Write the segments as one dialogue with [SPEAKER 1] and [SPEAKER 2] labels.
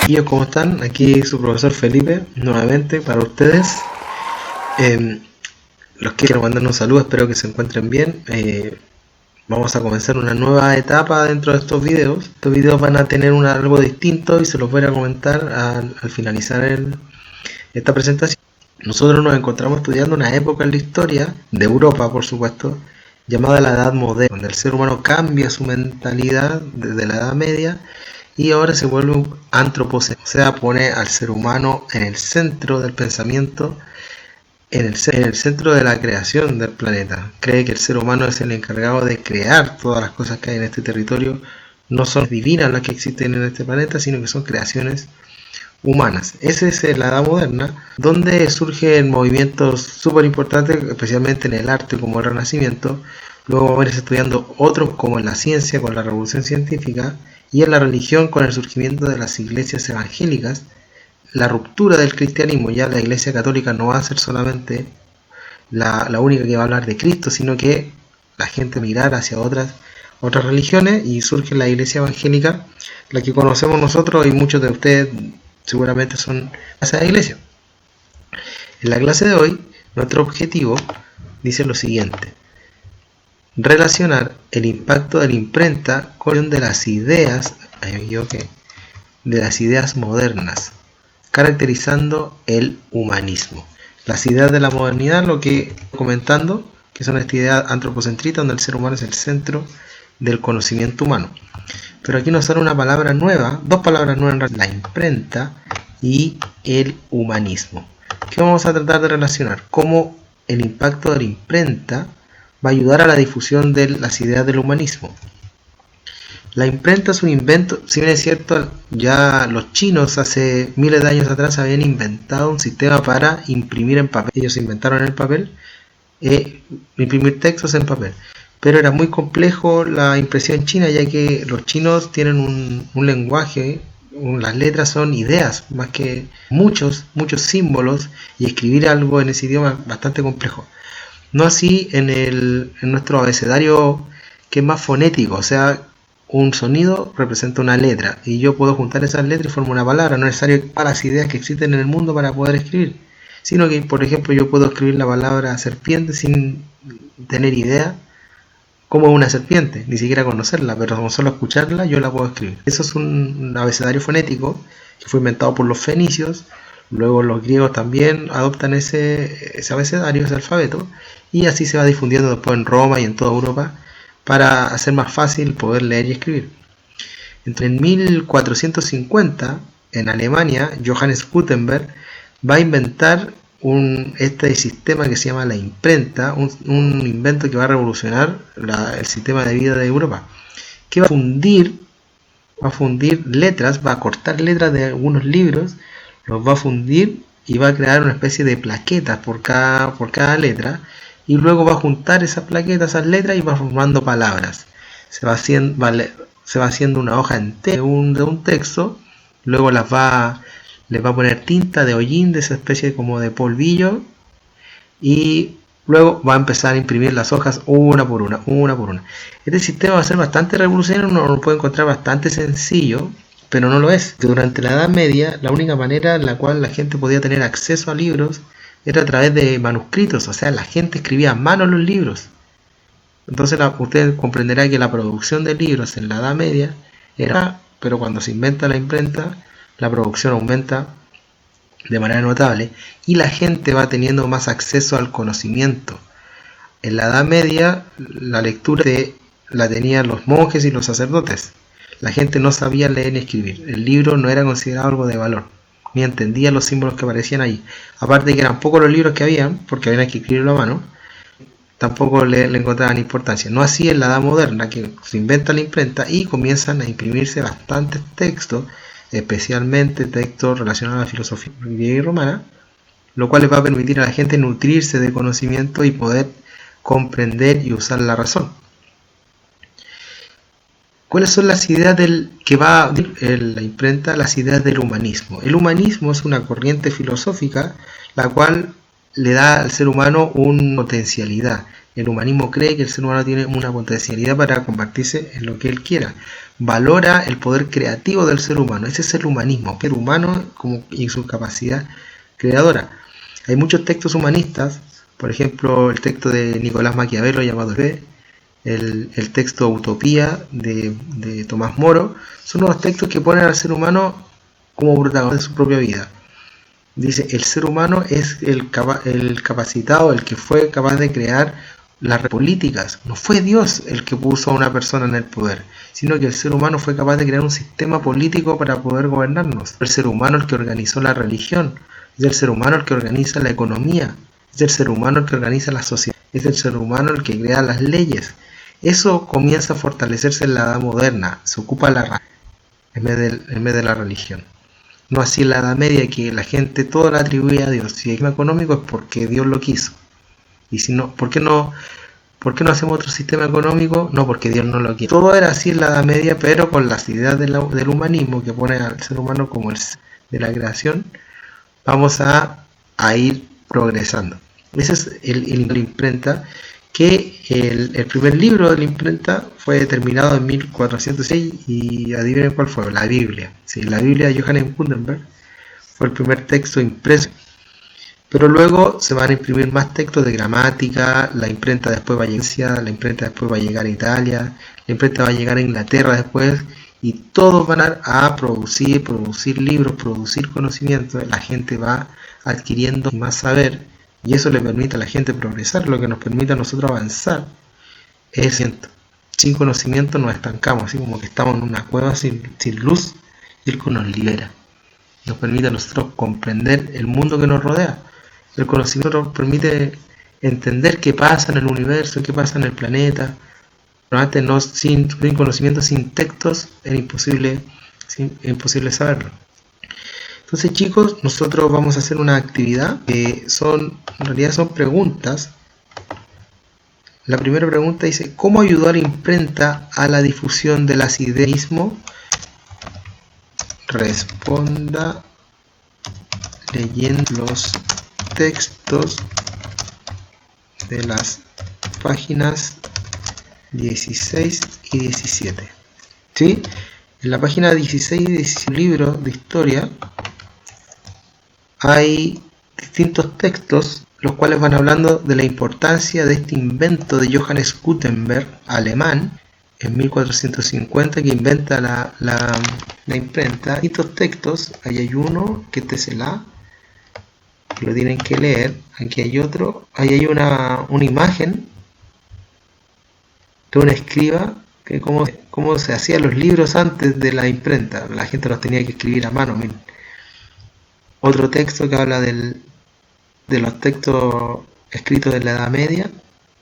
[SPEAKER 1] Y ¿cómo están? Aquí su profesor Felipe, nuevamente para ustedes. Los quiero mandar un saludo, espero que se encuentren bien. Vamos a comenzar una nueva etapa dentro de estos videos. Estos videos van a tener algo distinto y se los voy a comentar al finalizar esta presentación. Nosotros nos encontramos estudiando una época en la historia, de Europa por supuesto, llamada la Edad Moderna, donde el ser humano cambia su mentalidad desde la Edad Media y ahora se vuelve un antropocéntrico, o sea, pone al ser humano en el centro del pensamiento, en el centro de la creación del planeta. Cree que el ser humano es el encargado de crear todas las cosas que hay en este territorio. No son divinas las que existen en este planeta, sino que son creaciones humanas. Esa es la Edad Moderna, donde surgen movimientos súper importantes, especialmente en el arte como el Renacimiento. Luego vamos a ir estudiando otros como en la ciencia con la Revolución Científica, y en la religión con el surgimiento de las iglesias evangélicas, la ruptura del cristianismo. Ya la iglesia católica no va a ser solamente la única que va a hablar de Cristo, sino que la gente mirar hacia otras religiones, y surge la iglesia evangélica, la que conocemos nosotros y muchos de ustedes seguramente son a esa iglesia. En la clase de hoy, nuestro objetivo dice lo siguiente: relacionar el impacto de la imprenta con de las ideas, de las ideas modernas, caracterizando el humanismo. Las ideas de la modernidad, lo que comentando, que son esta idea antropocentrista, donde el ser humano es el centro del conocimiento humano. Pero aquí nos sale una palabra nueva, dos palabras nuevas: la imprenta y el humanismo. ¿Qué vamos a tratar de relacionar? Cómo el impacto de la imprenta va a ayudar a la difusión de las ideas del humanismo. La imprenta es un invento, si bien es cierto, ya los chinos hace miles de años atrás habían inventado un sistema para imprimir en papel. Ellos inventaron el papel, imprimir textos en papel. Pero era muy complejo la impresión china, ya que los chinos tienen un lenguaje, las letras son ideas, más que muchos símbolos, y escribir algo en ese idioma es bastante complejo. No así en nuestro abecedario, que es más fonético, o sea, un sonido representa una letra, y yo puedo juntar esas letras y formar una palabra. No es necesario para las ideas que existen en el mundo para poder escribir, sino que, por ejemplo, yo puedo escribir la palabra serpiente sin tener idea cómo es una serpiente, ni siquiera conocerla, pero con solo escucharla yo la puedo escribir. Eso es un abecedario fonético que fue inventado por los fenicios. Luego los griegos también adoptan ese abecedario, ese alfabeto, y así se va difundiendo después en Roma y en toda Europa para hacer más fácil poder leer y escribir. Entre 1450, en Alemania, Johannes Gutenberg va a inventar este sistema que se llama la imprenta, un invento que va a revolucionar el sistema de vida de Europa, que va a fundir letras, va a cortar letras de algunos libros, los va a fundir y va a crear una especie de plaquetas por cada letra, y luego va a juntar esas plaquetas, esas letras, y va formando palabras. Se va haciendo una hoja entera de un texto. Luego les va a poner tinta de hollín, de esa especie como de polvillo, y luego va a empezar a imprimir las hojas una por una. Este sistema va a ser bastante revolucionario, uno lo puede encontrar bastante sencillo, pero no lo es. Durante la Edad Media, la única manera en la cual la gente podía tener acceso a libros era a través de manuscritos, o sea, la gente escribía a mano los libros. Entonces usted comprenderá que la producción de libros en la Edad Media era, pero cuando se inventa la imprenta, la producción aumenta de manera notable y la gente va teniendo más acceso al conocimiento. En la Edad Media la lectura la tenían los monjes y los sacerdotes. La gente no sabía leer ni escribir. El libro no era considerado algo de valor, ni entendía los símbolos que aparecían ahí. Aparte de que eran pocos los libros que habían, porque había que escribirlo a mano, tampoco le encontraban importancia. No así en la Edad Moderna, que se inventa la imprenta y comienzan a imprimirse bastantes textos, especialmente textos relacionados a la filosofía griega y romana, lo cual les va a permitir a la gente nutrirse de conocimiento y poder comprender y usar la razón. ¿Cuáles son las ideas que va a la imprenta? Las ideas del humanismo. El humanismo es una corriente filosófica la cual le da al ser humano una potencialidad, El humanismo cree que el ser humano tiene una potencialidad para convertirse en lo que él quiera. Valora el poder creativo del ser humano. Ese es el humanismo, el humano y su capacidad creadora. Hay muchos textos humanistas, por ejemplo, el texto de Nicolás Maquiavelo llamado el texto Utopía de Tomás Moro, son unos textos que ponen al ser humano como protagonista de su propia vida. Dice, el ser humano es el capacitado, el que fue capaz de crear las políticas. No fue Dios el que puso a una persona en el poder, sino que el ser humano fue capaz de crear un sistema político para poder gobernarnos. El ser humano el que organizó la religión, es el ser humano el que organiza la economía, es el ser humano el que organiza la sociedad, es el ser humano el que crea las leyes. Eso comienza a fortalecerse en la edad moderna, se ocupa la razón en vez de la religión. No así en la Edad Media, que la gente todo la atribuía a Dios. Si hay sistema económico es porque Dios lo quiso. Y si no, ¿por qué no hacemos otro sistema económico? No, porque Dios no lo quiere. Todo era así en la Edad Media, pero con las ideas del humanismo, que pone al ser humano como el de la creación, vamos a ir progresando. Ese es el imprenta, que el primer libro de la imprenta fue terminado en 1406 y adivinen cuál fue, la Biblia. Sí, la Biblia de Johannes Gutenberg fue el primer texto impreso. Pero luego se van a imprimir más textos de gramática, la imprenta después va a llegar, la imprenta después va a llegar a Italia, la imprenta va a llegar a Inglaterra después, y todos van a producir libros, producir conocimiento. La gente va adquiriendo más saber, y eso le permite a la gente progresar. Lo que nos permite a nosotros avanzar es sin conocimiento nos estancamos, así como que estamos en una cueva sin luz, y el que nos libera. Nos permite a nosotros comprender el mundo que nos rodea. El conocimiento nos permite entender qué pasa en el universo, qué pasa en el planeta. Pero antes sin conocimiento, sin textos, era imposible saberlo. Entonces, chicos, nosotros vamos a hacer una actividad que en realidad son preguntas. La primera pregunta dice, ¿cómo ayudó a la imprenta a la difusión de las ideas? Responda leyendo los textos de las páginas 16 y 17. ¿Sí? En la página 16 y 17 libro de historia hay distintos textos los cuales van hablando de la importancia de este invento de Johannes Gutenberg, alemán, en 1450, que inventa la imprenta. Estos textos, ahí hay uno, que este es el A, que lo tienen que leer. Aquí hay otro, ahí hay una imagen de un escriba, que cómo se hacían los libros antes de la imprenta. La gente los tenía que escribir a mano. Miren. Otro texto que habla de los textos escritos de la Edad Media.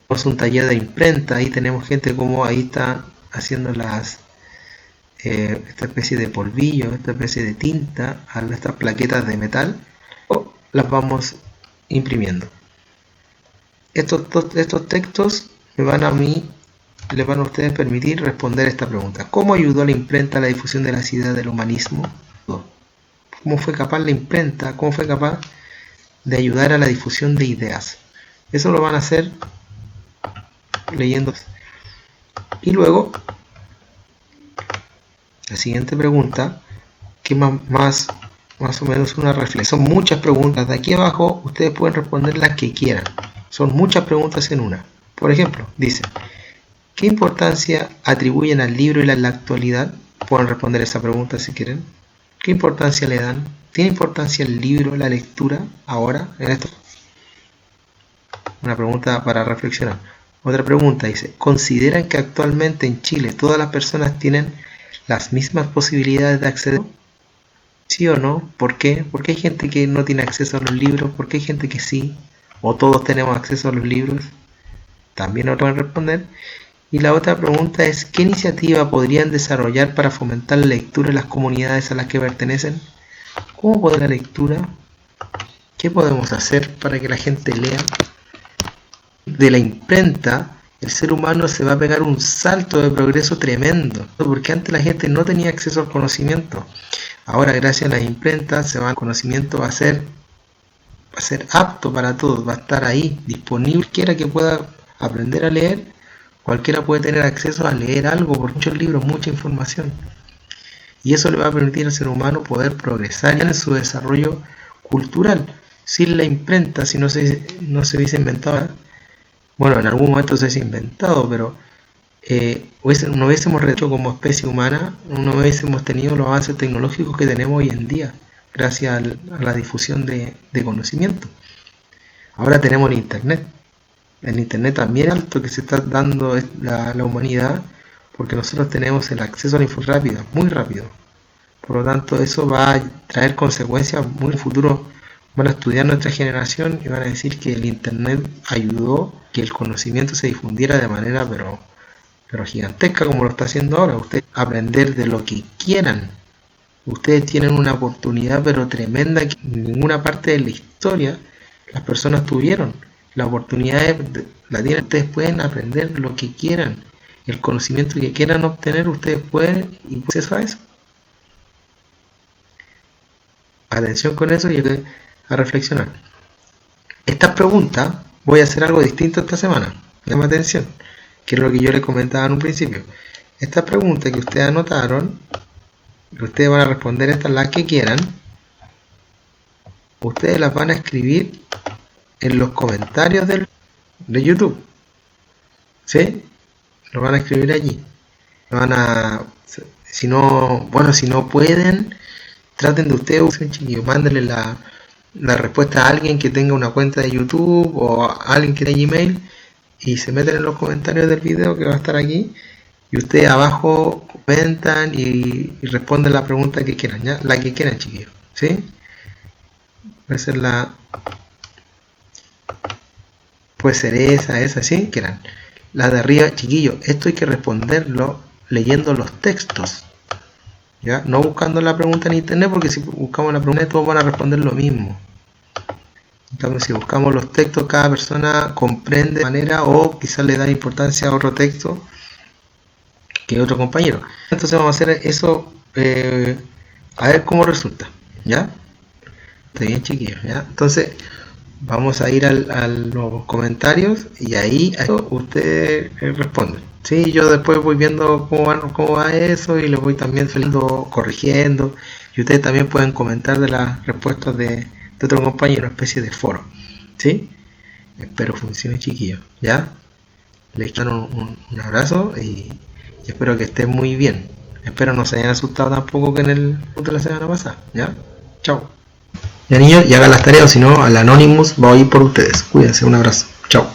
[SPEAKER 1] Es un taller de imprenta. Ahí tenemos gente como ahí está haciendo esta especie de polvillo, esta especie de tinta a estas plaquetas de metal, o las vamos imprimiendo. Estos textos les van a ustedes permitir responder esta pregunta: ¿cómo ayudó la imprenta a la difusión de las ideas del humanismo? ¿Cómo fue capaz la imprenta? ¿Cómo fue capaz de ayudar a la difusión de ideas? Eso lo van a hacer leyendo. Y luego, la siguiente pregunta, que más o menos una reflexión. Son muchas preguntas. De aquí abajo ustedes pueden responder las que quieran. Son muchas preguntas en una. Por ejemplo, dice, ¿qué importancia atribuyen al libro en la actualidad? Pueden responder esa pregunta si quieren. ¿Qué importancia le dan? ¿Tiene importancia el libro, la lectura, ahora, en esto? Una pregunta para reflexionar. Otra pregunta dice, ¿consideran que actualmente en Chile todas las personas tienen las mismas posibilidades de acceder? ¿Sí o no? ¿Por qué? ¿Por qué hay gente que no tiene acceso a los libros? ¿Por qué hay gente que sí? ¿O todos tenemos acceso a los libros? También lo pueden responder. Y la otra pregunta es, ¿qué iniciativa podrían desarrollar para fomentar la lectura en las comunidades a las que pertenecen? ¿Cómo poder la lectura? ¿Qué podemos hacer para que la gente lea? De la imprenta, el ser humano se va a pegar un salto de progreso tremendo, porque antes la gente no tenía acceso al conocimiento. Ahora, gracias a las imprentas, el conocimiento va a ser apto para todos, va a estar ahí, disponible, quiera que pueda aprender a leer, cualquiera puede tener acceso a leer algo por muchos libros, mucha información. Y eso le va a permitir al ser humano poder progresar en su desarrollo cultural. Sin la imprenta, si no se hubiese inventado, bueno, en algún momento se hubiese inventado, pero no hubiésemos hecho como especie humana, no hubiésemos tenido los avances tecnológicos que tenemos hoy en día, gracias a la difusión de conocimiento. Ahora tenemos el internet. El internet también es alto que se está dando la humanidad, porque nosotros tenemos el acceso a la información rápida, muy rápido. Por lo tanto, eso va a traer consecuencias muy en el futuro. Van a estudiar nuestra generación y van a decir que el internet ayudó que el conocimiento se difundiera de manera pero gigantesca, como lo está haciendo ahora. Ustedes aprender de lo que quieran. Ustedes tienen una oportunidad pero tremenda que en ninguna parte de la historia las personas tuvieron. La oportunidad la tienen. Ustedes pueden aprender lo que quieran. El conocimiento que quieran obtener, ustedes pueden y acceso a eso. Atención con eso y a reflexionar. Estas preguntas, voy a hacer algo distinto esta semana. Llama atención, que es lo que yo les comentaba en un principio. Estas preguntas que ustedes anotaron, que ustedes van a responder estas las que quieran, ustedes las van a escribir en los comentarios de YouTube. ¿Sí? Lo van a escribir allí. Si no pueden, traten de ustedes, chiquillos, mándenle la respuesta a alguien que tenga una cuenta de YouTube o a alguien que tenga Gmail y se meten en los comentarios del video que va a estar aquí y ustedes abajo comentan y responden la pregunta que quieran, ¿ya? La que quieran, chiquillos, ¿sí? Puede ser esa, ¿sí? Quieran. La de arriba, chiquillos, esto hay que responderlo leyendo los textos. ¿Ya? No buscando la pregunta en internet, porque si buscamos la pregunta todos van a responder lo mismo. Entonces, si buscamos los textos, cada persona comprende de manera o quizás le da importancia a otro texto que otro compañero. Entonces vamos a hacer eso, a ver cómo resulta. ¿Ya? Está bien, chiquillos, ¿ya? Entonces vamos a ir a los comentarios y ahí ustedes responden. Sí, yo después voy viendo cómo va eso y lo voy también corrigiendo. Y ustedes también pueden comentar de las respuestas de otro compañero, una especie de foro. ¿Sí? Espero funcione, chiquillos. ¿Ya? Les quiero un abrazo y espero que estén muy bien. Espero no se hayan asustado tampoco que en el de la semana pasada. ¿Ya? Chao. Ya, niños, y hagan las tareas, si no, al Anonymous va a ir por ustedes. Cuídense, un abrazo. Chao.